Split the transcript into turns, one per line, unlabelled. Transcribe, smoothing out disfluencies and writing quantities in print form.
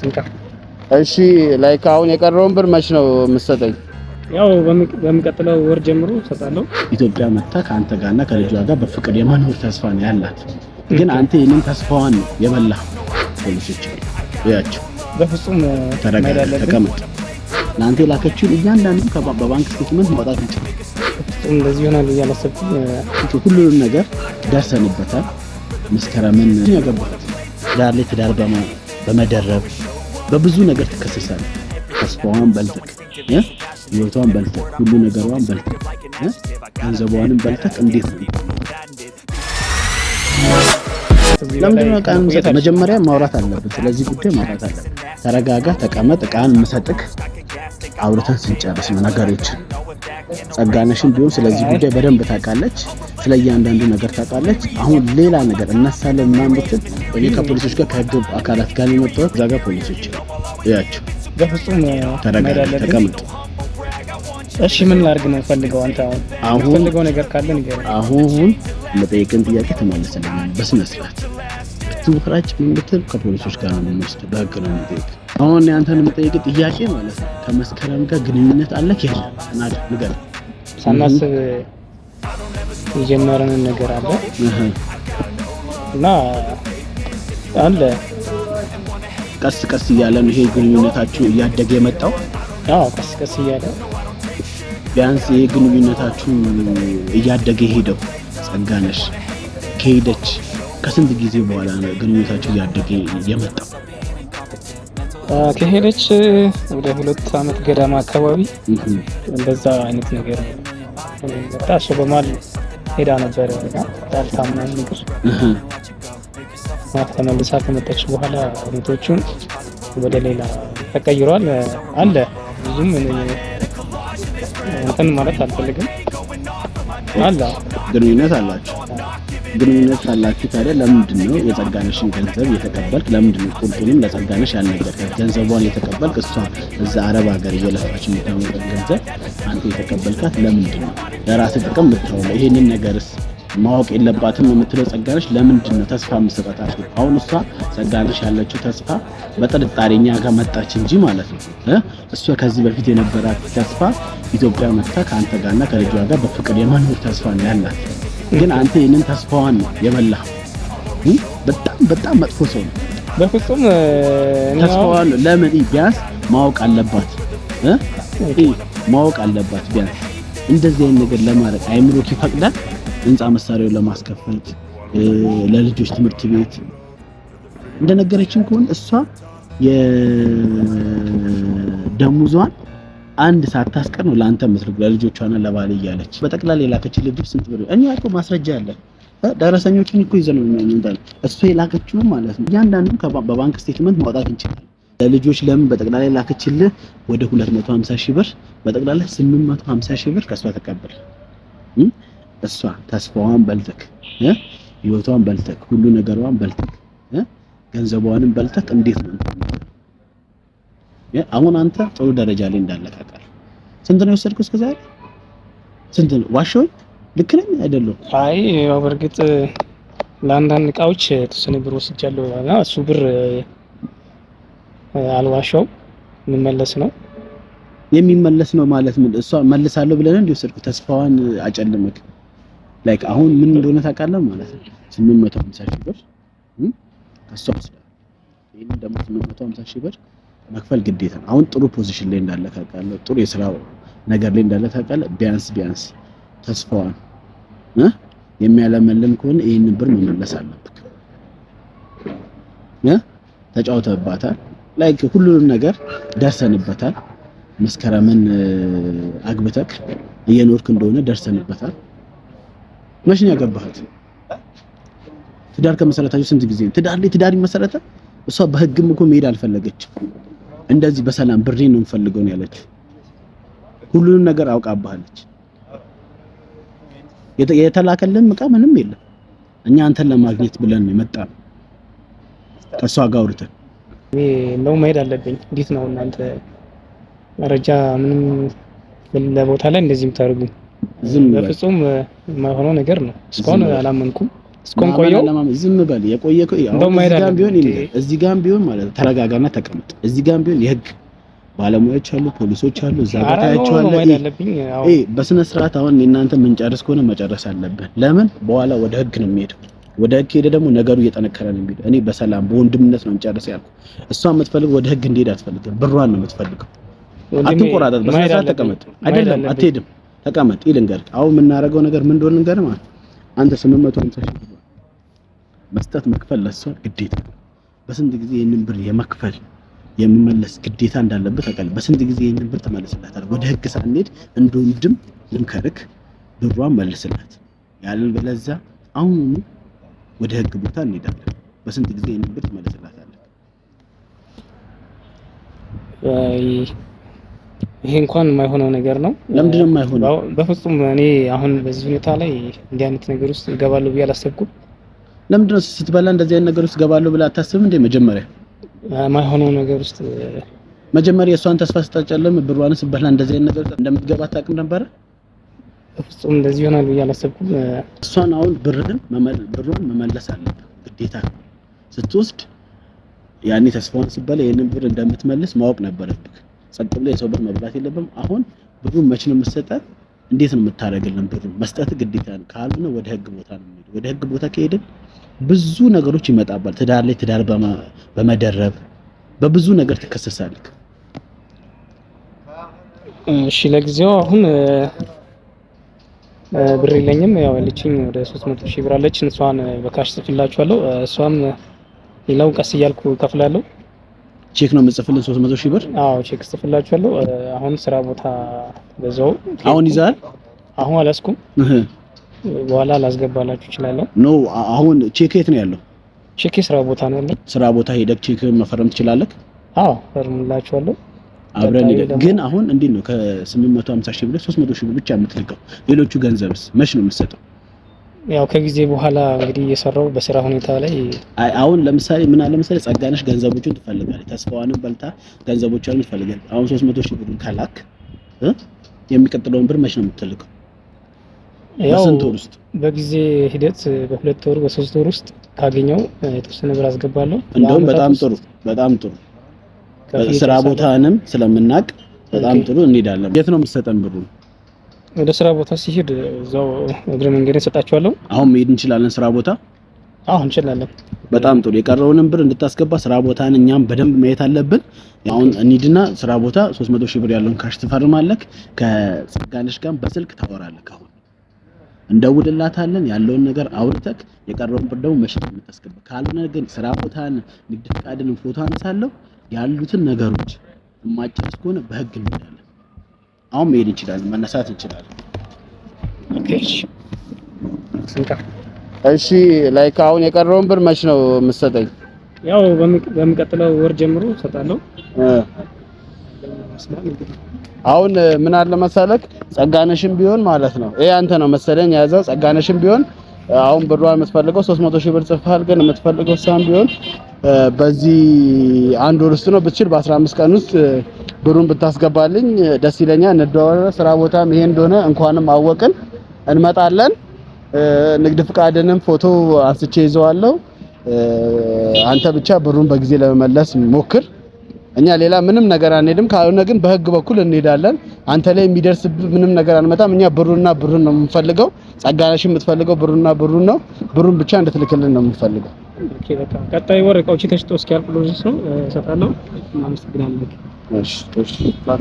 እንካ።
እሺ ላይክ አሁን የቀረውን ብር መች ነው የምትሰጠኝ?
ያው በሚቀጥለው ወር ጀምሮ እሰጣለሁ።
ኢትዮጵያ መጣ ካንተ ጋርና ከልጇ ጋር በፍቅር የመኖር ተስፋ ነው ያላት። ግን አንተ ይሄንን ተስፋዋን ነው የበላኸው። ፖሊሶች ያያቸው
በፍጹም
ተቀመጥ። ለአንተ የላከችውን እያንዳንዱ በባንክ ስቴትመንት ማውጣት እንችላለን።
በፍጹም እንደዚህ ይሆናል እያላሰብኩኝ
ሁሉንም ነገር ደርሰንበታል። መስከረምን ያገባሁት ዳር ላይ ትዳር በመደረብ በብዙ ነገር ትከሰሳለህ። ተስፋዋን በልተክ ህይወቷን በልተክ ሁሉ ነገሯን በልተክ ገንዘቧንም በልተክ እንዴት ነው ለምንድን ነው ቃል መጀመሪያ ማውራት አለብን። ስለዚህ ጉዳይ ማውራት አለብን። ተረጋጋ፣ ተቀመጥ። ቃል መሰጥክ አውርተን ስንጨርስ ነው ነገሮችን። ጸጋነሽም ቢሆን ስለዚህ ጉዳይ በደንብ ታውቃለች። ስለእያንዳንዱ ነገር ታውቃለች። አሁን ሌላ ነገር እናሳለን ምናምን ብትል እኔ ከፖሊሶች ጋር ከህግ አካላት ጋር የመጣሁት እዛ ጋር ፖሊሶች ያያቸው።
በፍጹም
ተረጋጋ፣ ተቀመጥ።
እሺ ምን ላድርግ ነው ፈልገው? አንተ አሁን ፈልገው ነገር ካለ ንገረኝ።
አሁን ለጠየቅን ጥያቄ ተመለሰልኝ በስነ ስርዓት። ትውፍራጭ ምን ብትል ከፖሊሶች ጋር ነው የምንወስደው፣ በህግ ነው የምንጠይቅ። አሁን ያንተን የምጠይቅ ጥያቄ ማለት ነው ከመስከረም ጋር ግንኙነት አለክ የለም? ንገረኝ።
ሳናስብ የጀመረን ነገር አለ እና አለ
ቀስ ቀስ እያለ ነው ይሄ ግንኙነታችሁ እያደገ የመጣው።
አዎ ቀስ ቀስ እያለ
ቢያንስ ይሄ ግንኙነታችሁ እያደገ ሄደው ጸጋነሽ ከሄደች ከስንት ጊዜ በኋላ ነው ግንኙነታችሁ እያደገ የመጣው?
ከሄደች ወደ 2 አመት ገዳማ አካባቢ እንደዛ አይነት ነገር ታሽ በማል ሄዳ ነበር እና ታልታምና ነገር ተመልሳ ከመጣች በኋላ ሁኔታዎቹን ወደ ሌላ ተቀይሯል አለ። ብዙም እንትን ማለት አልፈልግም አለ።
ግንኙነት አላችሁ ታዲያ ለምንድን ነው የጸጋነሽን ገንዘብ የተቀበልክ? ለምንድን ነው ቁልቁልም ለጸጋነሽ ያልነገርከት? ገንዘቧን የተቀበልክ እሷ እዛ አረብ ሀገር እየለፋች የምታመጣው ገንዘብ አንተ የተቀበልካት ለምንድን ነው? ለራስህ ጥቅም ብታውለው ይሄንን ነገርስ ማወቅ የለባትም የምትለው ጸጋነሽ ለምንድን ነው ተስፋ የምትሰጣት? አሁን እሷ ጸጋነሽ ያለችው ተስፋ በጥርጣሬኛ ጋር መጣች እንጂ ማለት ነው። እሷ ከዚህ በፊት የነበራት ተስፋ ኢትዮጵያ መጥታ ከአንተ ጋርና ከልጇ ጋር በፍቅር የመኖር ተስፋ ነው ያላት። ግን አንተ ይሄንን ተስፋዋን የበላኸው በጣም መጥፎ ሰው ነው።
በፍጹም
ተስፋዋን ለምን ቢያንስ ማወቅ አለባት ማወቅ አለባት። ቢያንስ እንደዚህ አይነት ነገር ለማድረግ አይምሮክ ይፈቅዳል? ህንጻ መሳሪያውን ለማስከፈት ለልጆች ትምህርት ቤት እንደነገረችን ከሆነ እሷ የደሞዟን አንድ ሰዓት ታስቀር ነው ለአንተ መስልክ ለልጆቿና ለባል እያለች በጠቅላላ የላከችው ልጅ ስንት ብር? እኛ እኮ ማስረጃ አለ። ደረሰኞችን እኮ ይዘን ነው እንዴ እሱ የላከችው ማለት ነው። እያንዳንዱ በባንክ ስቴትመንት ማውጣት እንችላለን። ለልጆች ለምን በጠቅላላ የላከችልህ ወደ 250 ሺህ ብር በጠቅላላ 850 ሺህ ብር ከሷ ተቀበል። እሷ ተስፋዋን በልተክ ህይወቷን በልተክ ሁሉ ነገሯን በልተክ ገንዘቧንም በልተክ እንዴት ነው አሁን አንተ ጥሩ ደረጃ ላይ እንዳለካካል? ስንት ነው የወሰድኩት እስከ ዛሬ? ስንት ነው ዋሻው? ልክ ነኝ አይደለም?
አይ ያው በርግጥ ለአንዳንድ እቃዎች ተወሰነ ብር ወስጃለሁ እና እሱ ብር አልዋሻው የሚመለስ ነው ማለት ምን? እሷ መልሳለሁ ብለን እንዲወሰድኩ ተስፋዋን አጨልመክ ላይክ አሁን ምን እንደሆነ ታውቃለህ ማለት ነው። 850 ሺህ ብር ከሷ ወስደህ ይሄን ደግሞ 850 ሺህ ብር መክፈል ግዴታ ነው። አሁን ጥሩ ፖዚሽን ላይ እንዳለ ታውቃለህ፣ ጥሩ የስራው ነገር ላይ እንዳለ ታውቃለህ። ቢያንስ ተስፋዋን የሚያለመልም ከሆነ ይሄንን ብር መመለስ አለብህ። ተጫውተህባታል፣ ላይክ ሁሉንም ነገር ደርሰንበታል። መስከረምን አግብተክ እየኖርክ እንደሆነ ደርሰንበታል። መቼ ነው ያገባሃት? ትዳር ከመሰረታችሁ ስንት ጊዜ? ትዳር ይመሰረታል? እሷ በህግም እኮ መሄድ አልፈለገችም። እንደዚህ በሰላም ብሬ ነው የምፈልገው ነው ያለችው። ሁሉንም ነገር አውቃባለች። የተላከልን ዕቃ ምንም የለም። እኛ አንተን ለማግኘት ብለን ነው የመጣነው ከሷ ጋር አውርተን ነው መሄድ አለብኝ። እንዴት ነው እናንተ መረጃ ምንም ለቦታ ላይ እንደዚህ የምታደርጉ? በፍጹም የማይሆነው ነገር ነው። እስካሁን አላመንኩም።
እስኮን ቆየው
ዝም በል የቆየው እዚህ ጋርም ቢሆን ማለት ተረጋጋና ተቀመጥ። እዚህ ጋርም ቢሆን የህግ ባለሙያዎች አሉ፣ ፖሊሶች አሉ፣ እዛ ጋር ታያቸዋለህ። በስነ ስርዓት አሁን እናንተ የምንጨርስ ከሆነ መጨረስ አለብን። ለምን በኋላ ወደ ህግ ነው የሚሄደው። ወደ ህግ ሄደ ደግሞ ነገሩ እየጠነከረ ነው የሚሄደው። እኔ በሰላም በወንድምነት ነው እንጨርስ ያልኩ። እሷ የምትፈልገው ወደ ህግ እንዲሄድ አትፈልግም፣ ብሯን ነው የምትፈልገው። አትቆራጠጥ፣ በስነ ስርዓት ተቀመጥ። አይደለም አትሄድም፣ ተቀመጥ። ይልንገርህ አሁን የምናደርገው ነገር ምን እንደሆነ ልንገርህ ማለት አንተ 850 ሺህ ብር መስጠት መክፈል ለሷ ግዴታ ነው። በስንት ጊዜ ይሄንን ብር የመክፈል የመመለስ ግዴታ እንዳለበት ታውቃለህ። በስንት ጊዜ ይሄንን ብር ተመልስላታለህ። ወደ ህግ ሳንሄድ እንደ ወንድም ልንከርክ ብሯን መልስላት። ያለን በለዛ አሁን ወደ ህግ ቦታ እንሄዳለን። በስንት ጊዜ ይሄንን ብር ተመልስላታለህ።
ይሄ እንኳን የማይሆነው ነገር ነው።
ለምንድን ነው የማይሆነው?
በፍጹም እኔ አሁን በዚህ ሁኔታ ላይ እንዲህ አይነት ነገር ውስጥ እገባለሁ ብዬ አላሰብኩም።
ለምንድን ነው ስትበላ እንደዚህ አይነት ነገር ውስጥ እገባለሁ ብለህ አታስብም እንዴ? መጀመሪያ
የማይሆነው ነገር ውስጥ
መጀመሪያ የእሷን ተስፋ ስታጨለም ብሯን ስትበላ እንደዚህ አይነት ነገር እንደምትገባ አታውቅም ነበር?
በፍጹም እንደዚህ ይሆናል ብዬ አላሰብኩም።
እሷን አሁን ብሯን መመለስ አለብህ ግዴታ። ስትወስድ ያኔ ተስፋውን ስትበላ ይሄንን ብር እንደምትመልስ ማወቅ ነበረብህ። ጸጥ ብለህ የሰው ብር መብላት የለብም። አሁን ብሩን መቼ ነው የምትሰጠው? እንዴት ነው የምታደርግልን? ብሩን መስጠት ግዴታ ነው። ካልሆነ ወደ ህግ ቦታ ነው የምንሄደው። ወደ ህግ ቦታ ከሄድን ብዙ ነገሮች ይመጣባል። ትዳር ላይ ትዳር በመደረብ በብዙ ነገር ትከሰሳለህ።
እሺ ለጊዜው አሁን ብር የለኝም። ያው ያለችኝ ወደ 300 ሺህ ብር አለች። እሷን በካሽ ጽፍላችኋለሁ። እሷም ሌላው ቀስ እያልኩ እከፍላለሁ።
ቼክ ነው የምጽፍልን 300 ሺህ ብር?
አዎ ቼክ ጽፍላችኋለሁ። አሁን ስራ ቦታ በዛው
አሁን ይዛል?
አሁን አላስኩም። በኋላ ላስገባላችሁ እችላለሁ።
ኖ አሁን ቼክ የት ነው ያለው?
ቼክ ስራ ቦታ ነው ያለው።
ስራ ቦታ ሄደህ ቼክ መፈረም ትችላለህ?
አዎ ፈርምላችኋለሁ።
አብረን ሄደን ግን አሁን እንዴት ነው ከ850 ሺህ ብር 300 ሺህ ብር ብቻ የምትልቀው? ሌሎቹ ገንዘብስ መች ነው የምትሰጠው?
ያው ከጊዜ በኋላ እንግዲህ እየሰራው በስራ ሁኔታ ላይ
አሁን ለምሳሌ ምን አለ መሰለህ ጸጋነሽ ገንዘቦቹን ትፈልጋለች። ተስፋዋንም በልታ ገንዘቦቿን ትፈልጋለች። አሁን 300 ሺህ ብሩን ካላክ የሚቀጥለውን ብር መች ነው የምትልቀው? በስንት ወር ውስጥ?
በጊዜ ሂደት በ2 ወር በ3 ወር ውስጥ ካገኘው የተወሰነ ብር አስገባለሁ።
እንደውም በጣም ጥሩ ስራ ቦታንም ስለምናቅ በጣም ጥሩ እንሄዳለን። የት ነው የምትሰጠን ብሩ?
ወደ ስራ ቦታ ሲሄድ እዛው እግረ መንገድ እንሰጣቸዋለሁ።
አሁን መሄድ እንችላለን ስራ ቦታ?
አዎ እንችላለን።
በጣም ጥሩ። የቀረውንም ብር እንድታስገባ ስራ ቦታን እኛም በደንብ ማየት አለብን። አሁን እንሂድና ስራ ቦታ 300 ሺህ ብር ያለውን ካሽ ትፈርማለህ። ከጸጋነሽ ጋር በስልክ ታወራለህ። አሁን እንደውልላታለን። ያለውን ነገር አውርተክ የቀረውን ብር ደግሞ መሸጥ የምታስገባ ካልሆነ ግን ስራ ቦታን ንግድ ፈቃድን ፎቶ አነሳለሁ ያሉትን ነገሮች የማጨርስ ከሆነ በህግ እንሄዳለን። አሁን መሄድ እንችላለን፣ መነሳት እንችላለን። እሺ ላይክ አሁን የቀረውን ብር መች ነው የምትሰጠኝ?
ያው በሚቀጥለው ወር ጀምሮ እሰጣለሁ።
አሁን ምን አለ መሰለክ ጸጋነሽም ቢሆን ማለት ነው ይሄ አንተ ነው መሰለኝ ያዘው። ጸጋነሽም ቢሆን አሁን ብሯን የምትፈልገው 300 ሺህ ብር ጽፈሃል። ግን የምትፈልገው ሳም ቢሆን በዚህ አንድ ወር ውስጥ ነው ብትችል በ15 ቀን ውስጥ ብሩን ብታስገባልኝ ደስ ይለኛል። እንደዋወራ ስራ ቦታም ይሄ እንደሆነ እንኳንም አወቅን እንመጣለን። ንግድ ፍቃድንም ፎቶ አንስቼ ይዘዋለሁ። አንተ ብቻ ብሩን በጊዜ ለመመለስ ሞክር። እኛ ሌላ ምንም ነገር አንሄድም። ካልሆነ ግን በህግ በኩል እንሄዳለን። አንተ ላይ የሚደርስብህ ምንም ነገር አንመጣም። እኛ ብሩና ብሩን ነው የምንፈልገው። ጸጋነሽ የምትፈልገው ብሩና ብሩን ነው። ብሩን ብቻ እንድትልክልን ነው የምንፈልገው።
ኦኬ በቃ ቀጣይ ወር እቃዎች ተሽጦ እስኪያልቅ ድረስ ነው እሰጣለሁ። አመሰግናለሁ።
እሺ በቃ